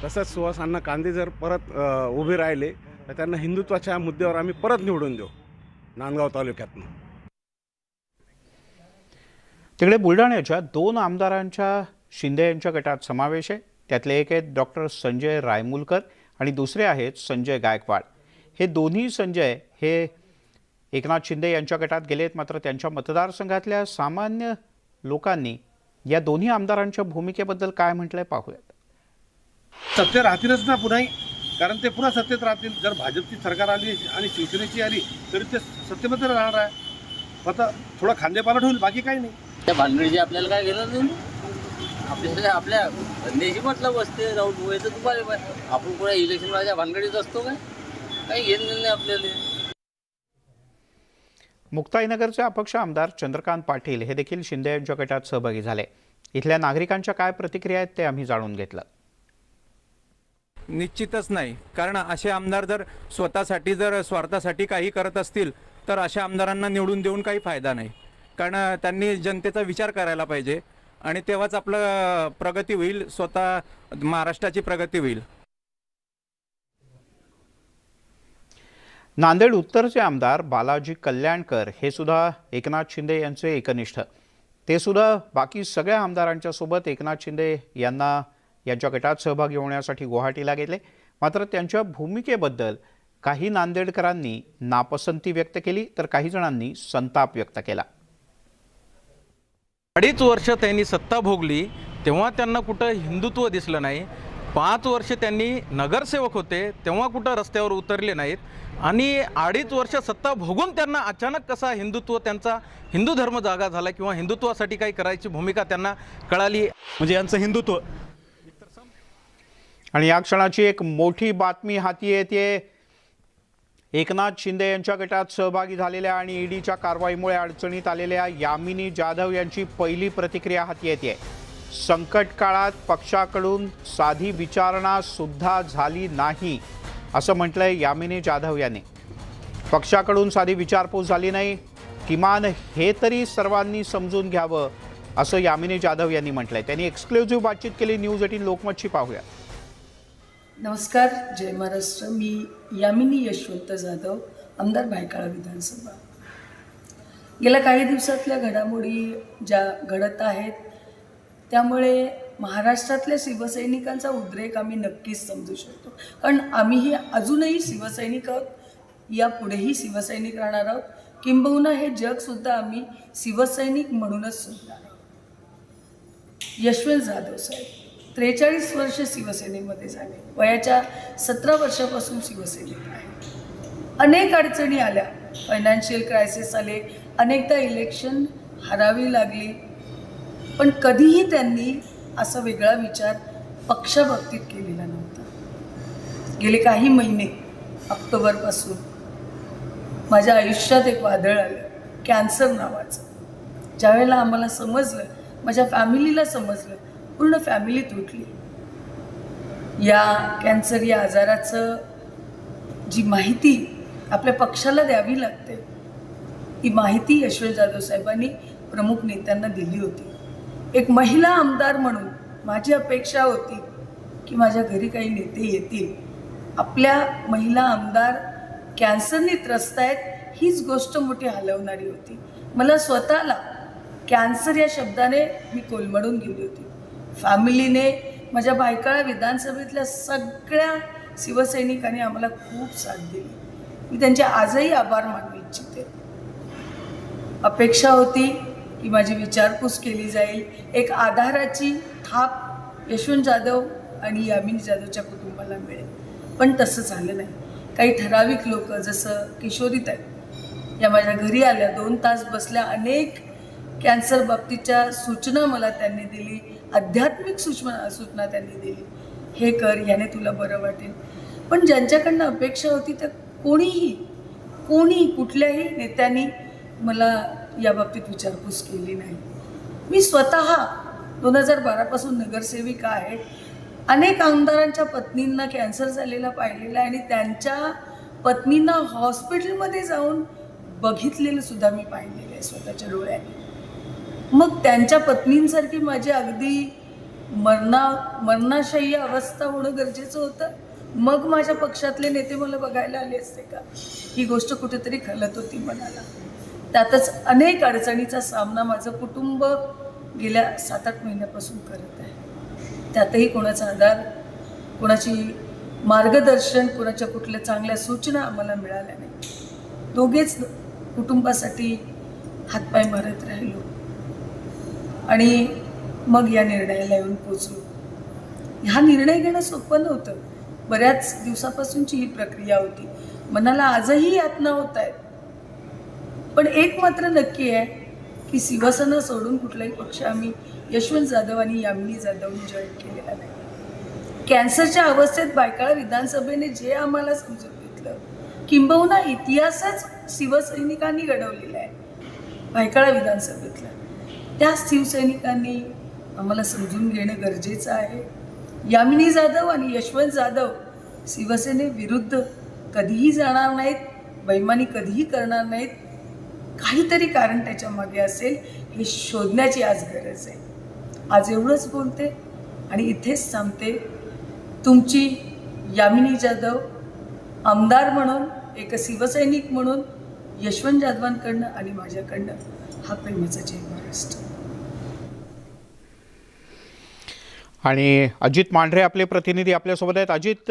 तसंच सुहासांना कांदे जर परत उभे राहिले तर त्यांना हिंदुत्वाच्या मुद्द्यावर आम्ही परत निवडून देऊ नांदगाव तालुक्यातनं. तिकडे बुलढाण्याच्या 2 आमदारांच्या शिंदे यांच्या गटात समावेश आहे. त्यातले एक आहेत डॉक्टर संजय रायमुलकर आणि दुसरे आहेत संजय गायकवाड. हे दोन्ही संजय हे एकनाथ शिंदे यांच्या गटात गेलेत, मात्र त्यांच्या मतदारसंघातल्या सामान्य लोकांनी या दोन्ही आमदारांच्या भूमिकेबद्दल काय म्हटलंय पाहूयात. सत्य राहतीलच ना पुन्हाही, कारण ते पुन्हा सत्तेत राहतील. जर भाजपची सरकार आली आणि शिवसेनेची आली तरी ते सत्तेमध्ये राहणार आहे. फक्त थोडा खांदेपालट होईल, बाकी काही नाही. त्या भानगडीची आपल्याला काय घेणार नाही. आपल्या धंद्याशी मतलब असते, जाऊन व्हायचं तुम्हाला आपण पुढे इलेक्शनच्या भानगडीत असतो काय, काही घेणं नाही आपल्याला. मुक्ताईनगरचे अपक्ष आमदार चंद्रकांत पाटील हे देखील शिंदे यांच्या गटात सहभागी झाले. इथल्या नागरिकांच्या काय प्रतिक्रिया आहेत ते आम्ही जाणून घेतलं. निश्चितच नाही, कारण असे आमदार जर स्वतःसाठी जर स्वार्थासाठी काही करत असतील तर अशा आमदारांना निवडून देऊन काही फायदा नाही. कारण त्यांनी जनतेचा विचार करायला पाहिजे आणि तेव्हाच आपलं प्रगती होईल, स्वतः महाराष्ट्राची प्रगती होईल. नांदेड उत्तरचे आमदार बालाजी कल्याणकर हे सुद्धा एकनाथ शिंदे यांचे एकनिष्ठ. ते सुद्धा बाकी सगळ्या आमदारांच्या सोबत एकनाथ शिंदे यांच्या गटात सहभागी होण्यासाठी गुवाहाटीला गेले. मात्र त्यांच्या भूमिकेबद्दल काही नांदेडकरांनी नापसंती व्यक्त केली तर काही जणांनी संताप व्यक्त केला. 2.5 वर्ष त्यांनी सत्ता भोगली तेव्हा त्यांना कुठं हिंदुत्व दिसलं नाही. 5 वर्ष त्यांनी नगरसेवक होते तेव्हा कुठं रस्त्यावर उतरले नाहीत. आणि 2.5 वर्ष सत्ता भोगून त्यांना अचानक कसा हिंदुत्व, त्यांचा हिंदू धर्म जागा झाला किंवा हिंदुत्वासाठी काही करायची भूमिका त्यांना कळाली, म्हणजे यांचं हिंदुत्व. आणि या क्षणाची एक मोठी बातमी हाती येते. एकनाथ शिंदे यांच्या गटात सहभागी झालेल्या आणि ईडीच्या कारवाईमुळे अडचणीत आलेल्या यामिनी जाधव यांची पहिली प्रतिक्रिया हाती येते. संकट काळात पक्षाकडून साधी विचारणा सुद्धा झाली नाही असं म्हटलंय यामिनी जाधव यांनी. पक्षाकडून साधी विचारपूस झाली नाही, किमान हे तरी सर्वांनी समजून घ्यावं असं यामिनी जाधव यांनी म्हटलंय. त्यांनी एक्सक्लुझिव्ह बातचीत केली न्यूज 18 लोकमतची. पाहूया. नमस्कार, जय महाराष्ट्र. मी यामिनी यशवंत जाधव, आमदार भायखळा विधानसभा. गेल्या काही दिवसातल्या घडामोडी ज्या घडत आहेत त्यामुळे महाराष्ट्रातल्या शिवसैनिकांचा उद्रेक आम्ही नक्कीच समजू शकतो. कारण आम्हीही अजूनही शिवसैनिक आहोत, यापुढेही शिवसैनिक राहणार आहोत. किंबहुना हे जगसुद्धा आम्ही शिवसैनिक म्हणूनच सोडणार आहोत. यशवंत जाधव साहेब 43 वर्ष शिवसेनेमध्ये झाले, वयाच्या 17 वर्षापासून शिवसैनिक आहे. अनेक अडचणी आल्या, फायनान्शियल क्रायसिस आले, अनेकदा इलेक्शन हरावी लागली, पण कधीही त्यांनी असा वेगळा विचार पक्षाबाबतीत केलेला नव्हता. गेले काही महिने, ऑक्टोबरपासून माझ्या आयुष्यात एक वादळ आलं, कॅन्सर नावाचं. ज्यावेळेला आम्हाला समजलं, माझ्या फॅमिलीला समजलं, पूर्ण फॅमिली तुटली. या कॅन्सर या आजाराचं जी माहिती आपल्या पक्षाला द्यावी लागते, ती माहिती यशवंत जाधव साहेबांनी प्रमुख नेत्यांना दिली होती. एक महिला आमदार म्हणून माझी अपेक्षा होती की माझ्या घरी काही नेते येतील, आपल्या महिला आमदार कॅन्सरने त्रस्त आहेत, हीच गोष्ट मोठी हलवणारी होती. मला स्वतःला कॅन्सर या शब्दाने मी कोलमडून गेली होती. फॅमिलीने, माझ्या भायखळा विधानसभेतल्या सगळ्या शिवसैनिकांनी आम्हाला खूप साथ दिली. मी त्यांचे आजही आभार मानू इच्छिते. अपेक्षा होती की माझी विचारपूस केली जाईल, एक आधाराची थाप यशवंत जाधव आणि यामिनी जाधवच्या कुटुंबाला मिळेल, पण तसं झालं नाही. काही ठराविक लोक, जसं किशोरीताई या माझ्या घरी आल्या, 2 तास बसल्या, अनेक कॅन्सर बाबतीच्या सूचना मला त्यांनी दिली, आध्यात्मिक सूचना त्यांनी दिली. हे कर, याने तुला बरं वाटेल. पण ज्यांच्याकडनं अपेक्षा होती तर कोणी कुठल्याही नेत्यांनी मला याबाबतीत विचारपूस केली नाही. मी स्वतः 2012पासून नगरसेविका आहे. अनेक आमदारांच्या पत्नींना कॅन्सर झालेला पाहिलेला आहे आणि त्यांच्या पत्नींना हॉस्पिटलमध्ये जाऊन बघितलेलं सुद्धा मी पाहिलेलं आहे स्वतःच्या डोळ्याने. मग त्यांच्या पत्नींसारखी माझी अगदी मरणाशायी अवस्था होणं गरजेचं होतं. मग माझ्या पक्षातले नेते मला बघायला आले असते का? ही गोष्ट कुठेतरी खलत होती मनाला. त्यातच अनेक अडचणीचा सामना माझं कुटुंब गेल्या 7-8 महिन्यापासून करत आहे. त्यातही कोणाचा आधार, कोणाची मार्गदर्शन, कोणाच्या कुठल्या चांगल्या सूचना आम्हाला मिळाल्या नाही. दोघेच कुटुंबासाठी हातपाय मारत राहिलो आणि मग या निर्णयाला येऊन पोचलो. हा निर्णय घेणं सोपं नव्हतं. बऱ्याच दिवसापासूनची ही प्रक्रिया होती. मनाला आजही यातना होत आहेत. पण एक मात्र नक्की आहे की शिवसेना सोडून कुठलाही पक्ष आम्ही यशवंत जाधव आणि यामिनी जाधवनी जॉईन केलेला नाही. कॅन्सरच्या अवस्थेत बायकाळा विधानसभेने जे आम्हाला समजून घेतलं, किंबहुना इतिहासच शिवसैनिकांनी घडवलेला आहे बायकाळा विधानसभेतला, त्या शिवसैनिकांनी आम्हाला समजून घेणं गरजेचं आहे. यामिनी जाधव आणि यशवंत जाधव शिवसेनेविरुद्ध कधीही जाणार नाहीत, बैमानी कधीही करणार नाहीत. काहीतरी कारण त्याच्या मागे असेल हे शोधण्याची आज गरज आहे. आज एवढंच बोलते आणि इथेच थांबते. तुमची यामिनी जाधव आमदार म्हणून, एक शिवसैनिक म्हणून यशवंत जाधवांकडनं आणि माझ्याकडनं हा प्रेमाचा जय महाराष्ट्र. आणि अजित मांढरे आपले प्रतिनिधी आपल्यासोबत आहेत. अजित,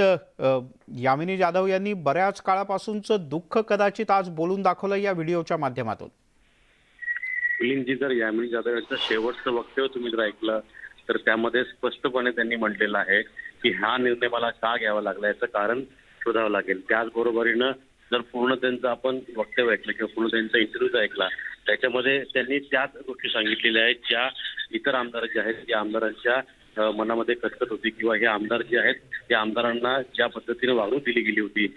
यामिनी जाधव यांनी बऱ्याच काळापासूनचं दुःख कदाचित आज बोलून दाखवलं या व्हिडिओच्या माध्यमातून. मिलिंदजी, जर यामिनी जाधव यांचं शेवटचं वक्तव्य तुम्ही जर ऐकलं तर त्यामध्ये स्पष्टपणे त्यांनी म्हटलेलं आहे की हा निर्णय मला का घ्यावा लागला याचं कारण शोधावं लागेल. त्याचबरोबरीनं जर पूर्ण त्यांचं आपण वक्तव्य ऐकलं किंवा पूर्ण त्यांचा इंटरव्ह्यू ऐकला त्याच्यामध्ये त्यांनी त्याच गोष्टी सांगितलेल्या आहेत ज्या इतर आमदार जे आहेत त्या आमदारांच्या मनामध्ये खटखट होती किंवा हे आमदार जे आहेत त्या आमदारांना ज्या पद्धतीने वागणूक दिली गेली होती.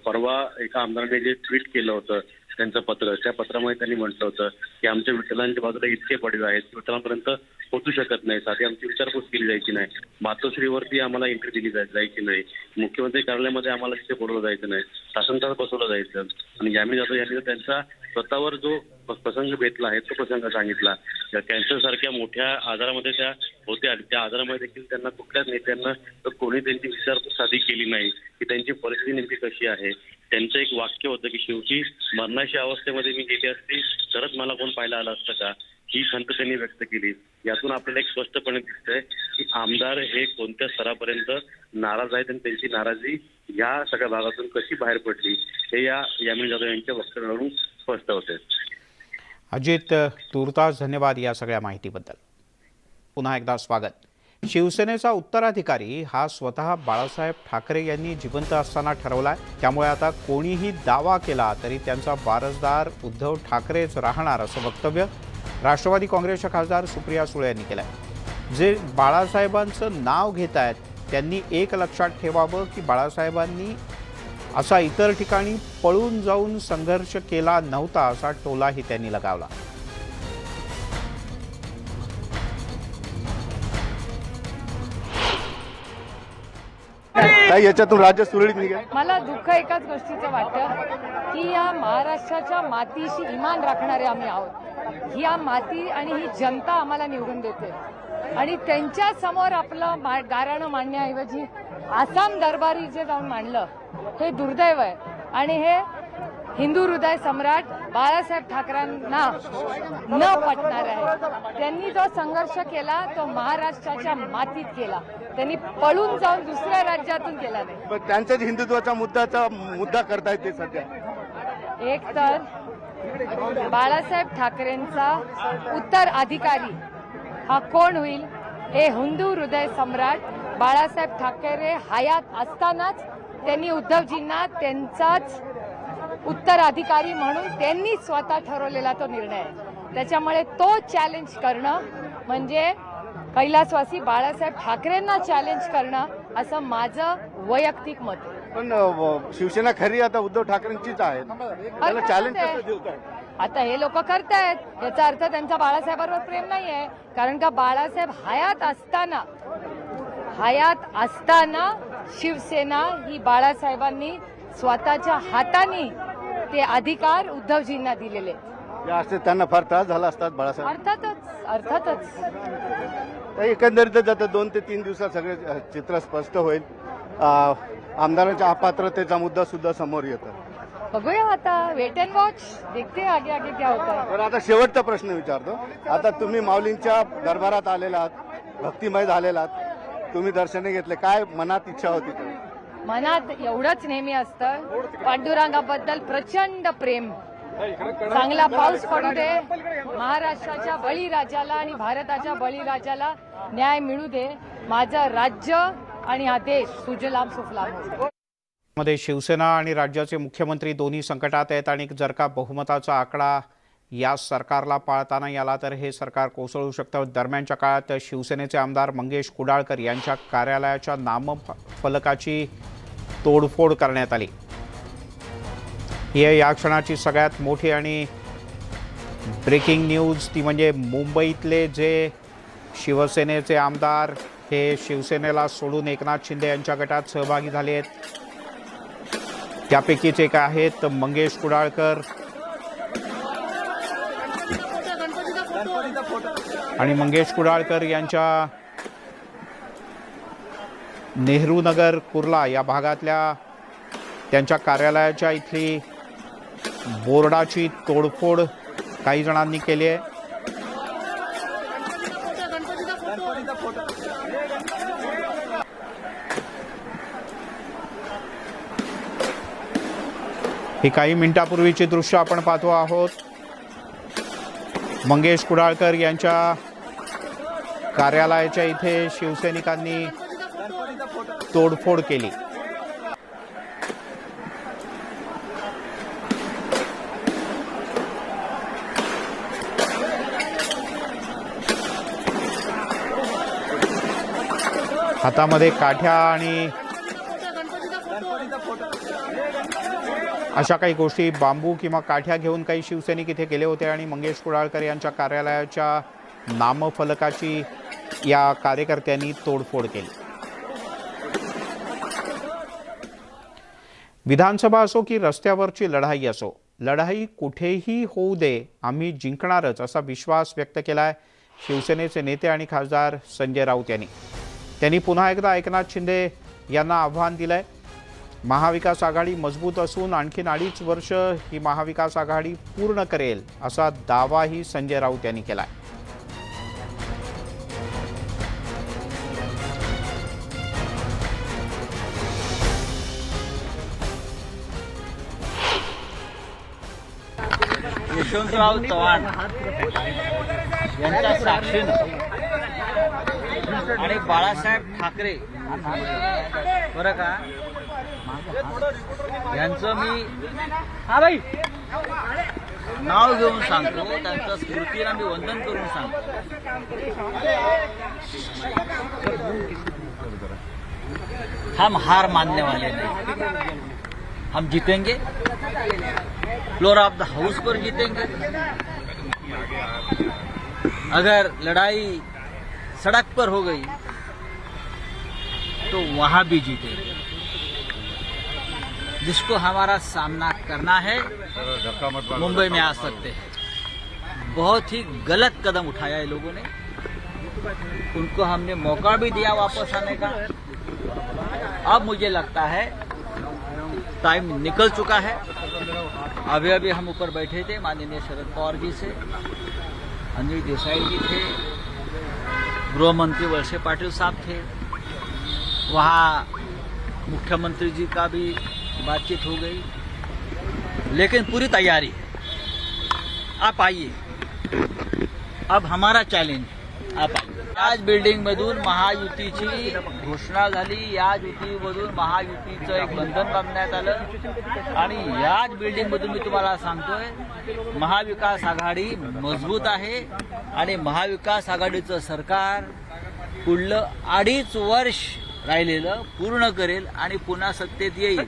परवा एका आमदाराने जे ट्विट केलं होतं त्यांचं पत्र, त्या पत्रामध्ये त्यांनी म्हटलं होतं की आमच्या विठ्ठलांच्या बाजूला इतके पडवे आहेत की विठ्ठलांपर्यंत पोहोचू शकत नाही, साधी आमची विचारपूस केली जायची नाही, मातोश्रीवरती आम्हाला एंट्री दिली जायची नाही, मुख्यमंत्री कार्यालयामध्ये आम्हाला तिथे बोलवलं जायचं नाही, शासनताळ बसवलं जायचं. आणि यामिनी जाधव यांनी त्यांचा स्वतःवर जो प्रसंग भेटला आहे तो प्रसंग सांगितला. कॅन्सर सारख्या मोठ्या आजारामध्ये त्या होत्या, त्या आजारामध्ये देखील त्यांना कुठल्याच नेत्यांना तर कोणी त्यांची विचारपूस साधी केली नाही की त्यांची परिस्थिती नेमकी कशी आहे. त्यांचं एक वाक्य होतं की शेवटी मरणाच्या अवस्थेमध्ये मी गेली असती तरच मला कोण पाहायला आलं असतं का, ही खंत त्यांनी व्यक्त केली. यातून आपल्याला एक स्पष्टपणे दिसतंय की आमदार हे कोणत्या स्तरापर्यंत नाराज आहेत आणि त्यांची नाराजी या सगळ्या भागातून कशी बाहेर पडली हे या यामिनी जाधव यांच्या वक्तव्यावरून स्पष्ट होते. अजित, तूर्तास धन्यवाद या सगळ्या माहितीबद्दल. पुन्हा एकदा स्वागत. शिवसेनेचा उत्तराधिकारी हा स्वतः बाळासाहेब ठाकरे यांनी जिवंत असताना ठरवलाय. त्यामुळे आता कोणीही दावा केला तरी त्यांचा वारसदार उद्धव ठाकरेच राहणार असं वक्तव्य राष्ट्रवादी काँग्रेसच्या खासदार सुप्रिया सुळे यांनी केलं आहे. जे बाळासाहेबांचं नाव घेत आहेत त्यांनी एक लक्षात ठेवावं की बाळासाहेबांनी असा इतर ठिकाणी पळून जाऊन संघर्ष केला नव्हता असा टोलाही त्यांनी लगावला. याच्यातून राज्य सुरळीत निघेल. मला दुःख एकाच गोष्टीचं वाटतं की या महाराष्ट्राच्या मातीशी इमान राखणारे आम्ही आहोत. ही माती आणि ही जनता आम्हाला निवडून देते आणि त्यांच्या समोर आपलं गाऱ्हाणं मांडण्याऐवजी आसाम दरबारी जे जाऊन मांडलं हे दुर्दैव आहे. आणि हे हिंदू हृदय सम्राट बाळासाहेब ठाकरेंना न पटणार आहे. त्यांनी जो संघर्ष केला तो महाराष्ट्राच्या मातीत केला, त्यांनी पळून जाऊन दुसऱ्या राज्यातून केला नाही. पण त्यांच्याच हिंदुत्वाचा मुद्दा करतायत ते सध्या. एक तर बाळासाहेब ठाकरेंचा उत्तराधिकारी हा कोण होईल हे हिंदू हृदय सम्राट बाळासाहेब ठाकरे हयात असतानाच त्यांनी उद्धवजींना त्यांचाच उत्तराधिकारी म्हणून त्यांनी स्वतः ठरवलेला तो निर्णय आहे. त्याच्यामुळे तो चॅलेंज करणं म्हणजे कैलासवासी बाळासाहेब ठाकरेंना चॅलेंज करणं असं माझं वैयक्तिक मत आहे. पण शिवसेना खरी आता उद्धव ठाकरेंचीच आहे, त्याला चॅलेंज कसं देताय? आता हे लोक करतायत याचा अर्थ त्यांचा बाळासाहेबांवर प्रेम नाही आहे. कारण का बाळासाहेब हयात असताना शिवसेना ही बाळासाहेबांनी स्वतःच्या हाताने ते अधिकार उद्धवजींना दिलेले. त्यांना फार त्रास झाला असतात बाळासाहेब. अर्थातच एकंदरीतच आता 2 ते 3 दिवसात सगळे चित्र स्पष्ट होईल. आमदारांच्या अपात्रतेचा मुद्दा सुद्धा समोर येतो. बघूया आता, वेट अँड वॉच, देखते आगे आगे क्या होता है. पण आता शेवटचा प्रश्न विचारतो. आता तुम्ही माऊलींच्या दरबारात आलेला आहात, भक्तिमय झालेला आहात, तुम्ही दर्शने घेतले, काय मनात इच्छा होती? मनात एवढंच नेहमी असतं, पांडुरंगाबद्दल प्रचंड प्रेम चांगला पाऊस पडू दे, महाराष्ट्राच्या बळीराजाला आणि भारताच्या बळीराजाला न्याय मिळू दे. माझं राज्य आणि हा देश सुजलाम सुफलाम हो. मध्ये शिवसेना आणि राज्याचे मुख्यमंत्री दोन्ही संकटात आहेत आणि जर का बहुमताचा आकडा या सरकारला पाळता नाही आला तर हे सरकार कोसळू शकतं. दरम्यानच्या काळात शिवसेनेचे आमदार मंगेश कुडाळकर यांच्या कार्यालयाच्या नामफलकाची तोडफोड करण्यात आली. ही या क्षणाची सगळ्यात मोठी आणि ब्रेकिंग न्यूज, ती म्हणजे मुंबईतले जे शिवसेनेचे आमदार हे शिवसेनेला सोडून एकनाथ शिंदे यांच्या गटात सहभागी झाले आहेत. त्यापैकीच एक आहेत मंगेश कुडाळकर आणि मंगेश कुडाळकर यांच्या नेहरू नगर कुर्ला या भागातल्या त्यांच्या कार्यालयाच्या इथली बोर्डाची तोडफोड काही जणांनी केली आहे. ही काही मिनिटापूर्वीची दृश्य आपण पाहतो आहोत. मंगेश कुडाळकर यांच्या कार्यालयाच्या इथे शिवसैनिकांनी तोडफोड केली. हातामध्ये काठ्या आणि अशा काही गोष्टी, बांबू किंवा काठ्या घेऊन काही शिवसैनिक इथे गेले होते आणि मंगेश कुडाळकर यांच्या कार्यालयाच्या नामफलकाची या कार्यकर्त्यांनी तोडफोड केली. विधानसभा असो की रस्त्यावरची लढाई असो, लढाई कुठेही होऊ दे, आम्ही जिंकणारच असा विश्वास व्यक्त केलाय शिवसेनेचे नेते आणि खासदार संजय राऊत यांनी. त्यांनी पुन्हा एकदा एकनाथ शिंदे यांना आव्हान दिलंय. महाविकास आघाडी मजबूत असून आणखीन 2.5 वर्ष ही महाविकास आघाडी पूर्ण करेल असा दावाही संजय राऊत यांनी केलाय. यशवंतराव चव्हाण यांच्या साक्षीनं आणि बाळासाहेब ठाकरे बरं का यांचं मी नाव घेऊन सांगतो, त्यांच्या स्मृतीला मी वंदन करून सांगतो. हम हार मानने वाले नहीं, हम जीतेंगे, फ्लोर ऑफ द हाउस पर जीतेंगे. अगर लड़ाई सड़क पर हो गई तो वहां भी जीतेंगे. जिसको हमारा सामना करना है मुंबई में आ सकते हैं. बहुत ही गलत कदम उठाया है लोगों ने, उनको हमने मौका भी दिया वापस आने का. अब मुझे लगता है टाइम निकल चुका है. अभी हम ऊपर बैठे थे, माननीय शरद पवार जी से, अनिल देसाई जी थे, गृह मंत्री वळसे पाटिल साहब थे, वहाँ मुख्यमंत्री जी का भी बातचीत हो गई, लेकिन पूरी तैयारी है. आप आइए, अब हमारा चॅलेंज, आप आइए. याच बिल्डिंगमधून महायुतीची घोषणा झाली, याच युतीमधून महायुतीचं एक बंधन बांधण्यात आलं आणि याच बिल्डिंगमधून मी तुम्हाला सांगतोय महाविकास आघाडी मजबूत आहे आणि महाविकास आघाडीचं सरकार पुढलं 2.5 वर्ष राहिलेलं पूर्ण करेल आणि पुन्हा सत्तेत येईल.